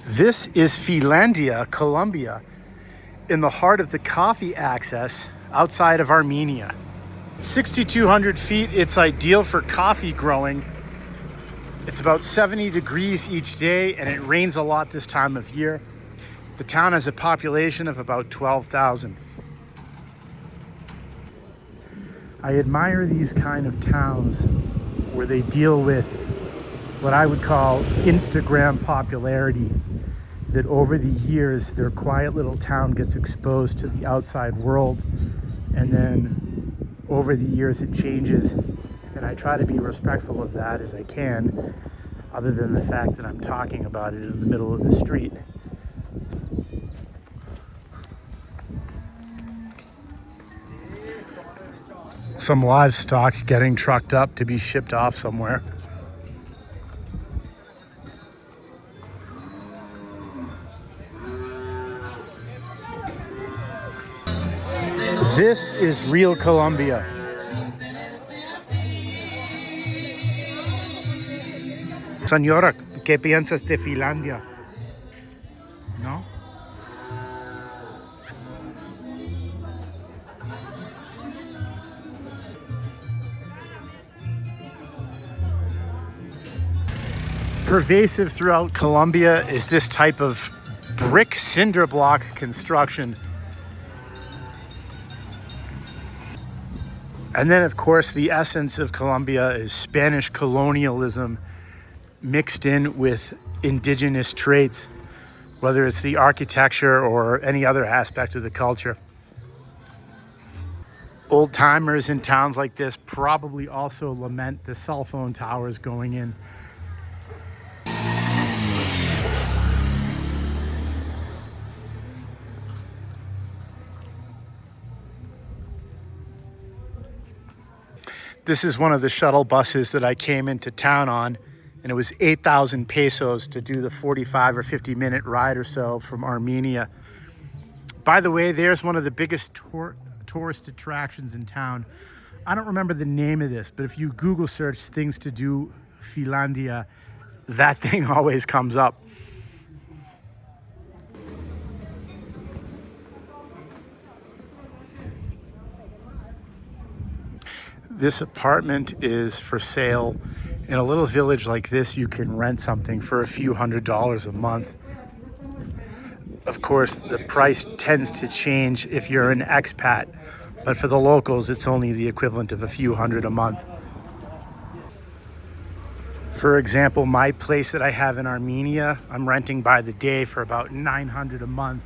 This is Filandia, Colombia, in the heart of the coffee access outside of Armenia. 6,200 feet, it's ideal for coffee growing. It's about 70 degrees each day and it rains a lot this time of year. The town has a population of about 12,000. I admire these kind of towns where they deal with what I would call Instagram popularity, that over the years their quiet little town gets exposed to the outside world, and then over the years it changes, and I try to be respectful of that as I can, other than the fact that I'm talking about it in the middle of the street. Some livestock getting trucked up to be shipped off somewhere. This is real Colombia. Señora, ¿qué piensas de Filandia? ¿No? Pervasive throughout Colombia is this type of brick cinder block construction. And then, of course, the essence of Colombia is Spanish colonialism mixed in with indigenous traits, whether it's the architecture or any other aspect of the culture. Old timers in towns like this probably also lament the cell phone towers going in. This is one of the shuttle buses that I came into town on, and it was 8,000 pesos to do the 45 or 50 minute ride or so from Armenia. By the way, there's one of the biggest tourist attractions in town. I don't remember the name of this, but if you Google search things to do Filandia, that thing always comes up. This apartment is for sale. In a little village like this, you can rent something for a few $100s a month. Of course, the price tends to change if you're an expat, but for the locals, it's only the equivalent of a few $100 a month. For example, my place that I have in Armenia, I'm renting by the day for about $900 a month,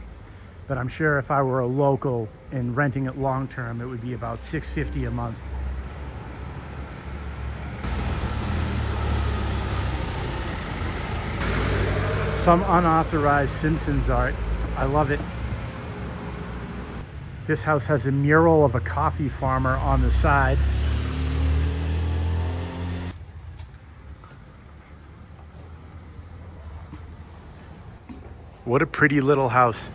but I'm sure if I were a local and renting it long-term, it would be about $650 a month. Some unauthorized Simpsons art. I love it. This house has a mural of a coffee farmer on the side. What a pretty little house.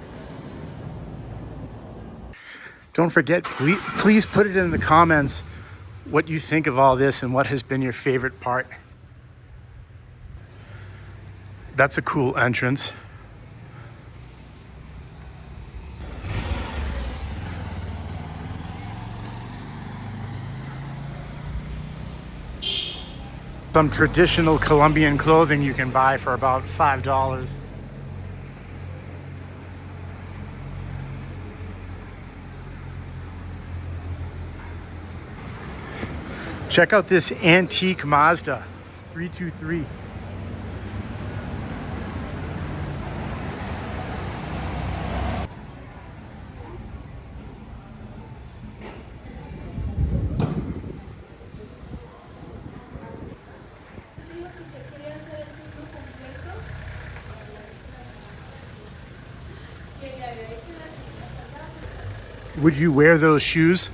Don't forget, please put it in the comments what you think of all this and what has been your favorite part. That's a cool entrance. Some traditional Colombian clothing you can buy for about $5. Check out this antique Mazda 323. Would you wear those shoes?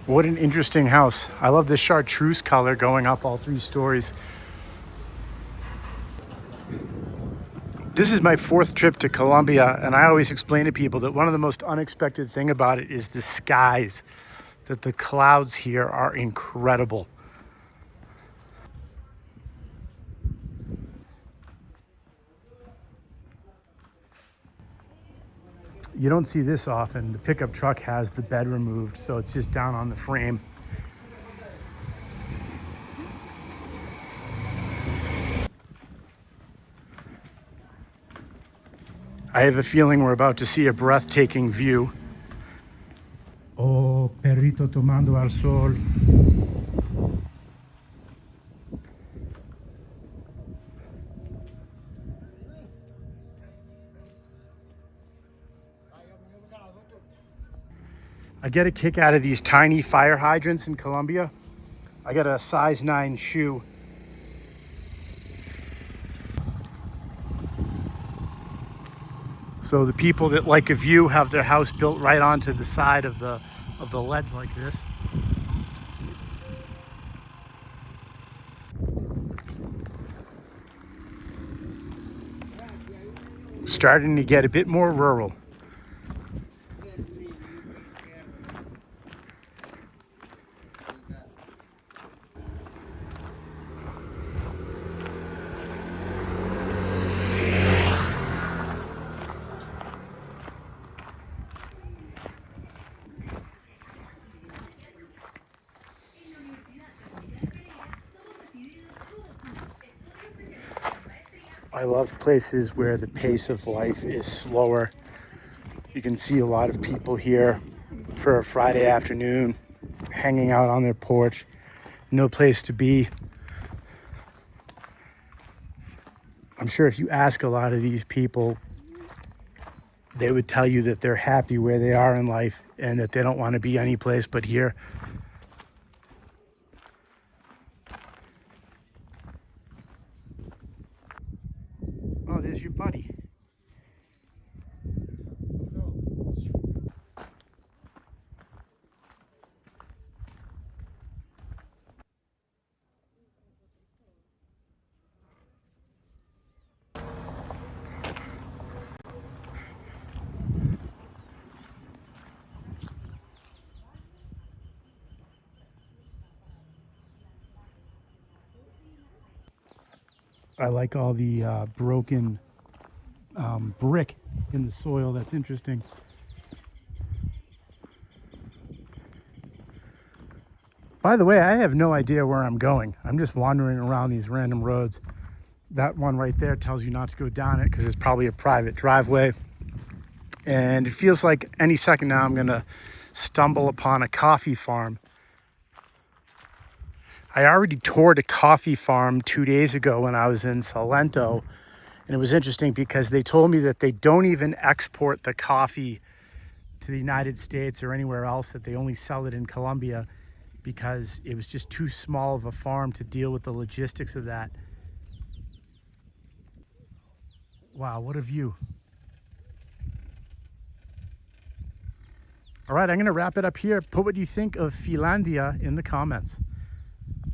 What an interesting house. I love the chartreuse color going up all 3 stories. This is my 4th trip to Colombia, and I always explain to people that one of the most unexpected thing about it is the skies, that the clouds here are incredible. You don't see this often. The pickup truck has the bed removed, so it's just down on the frame. I have a feeling we're about to see a breathtaking view. Oh, perrito tomando al sol. I get a kick out of these tiny fire hydrants in Colombia. I got a size 9 shoe. So the people that like a view have their house built right onto the side of the ledge like this. Starting to get a bit more rural. I love places where the pace of life is slower. You can see a lot of people here for a Friday afternoon, hanging out on their porch, no place to be. I'm sure if you ask a lot of these people, they would tell you that they're happy where they are in life and that they don't want to be any place but here. Oh, there's your buddy. I like all the broken brick in the soil. That's interesting. By the way, I have no idea where I'm going. I'm just wandering around these random roads. That one right there tells you not to go down it because it's probably a private driveway. And it feels like any second now I'm gonna stumble upon a coffee farm. I already toured a coffee farm 2 days ago when I was in Salento. And it was interesting because they told me that they don't even export the coffee to the United States or anywhere else, that they only sell it in Colombia because it was just too small of a farm to deal with the logistics of that. Wow, what a view. All right, I'm gonna wrap it up here. Put what you think of Filandia in the comments.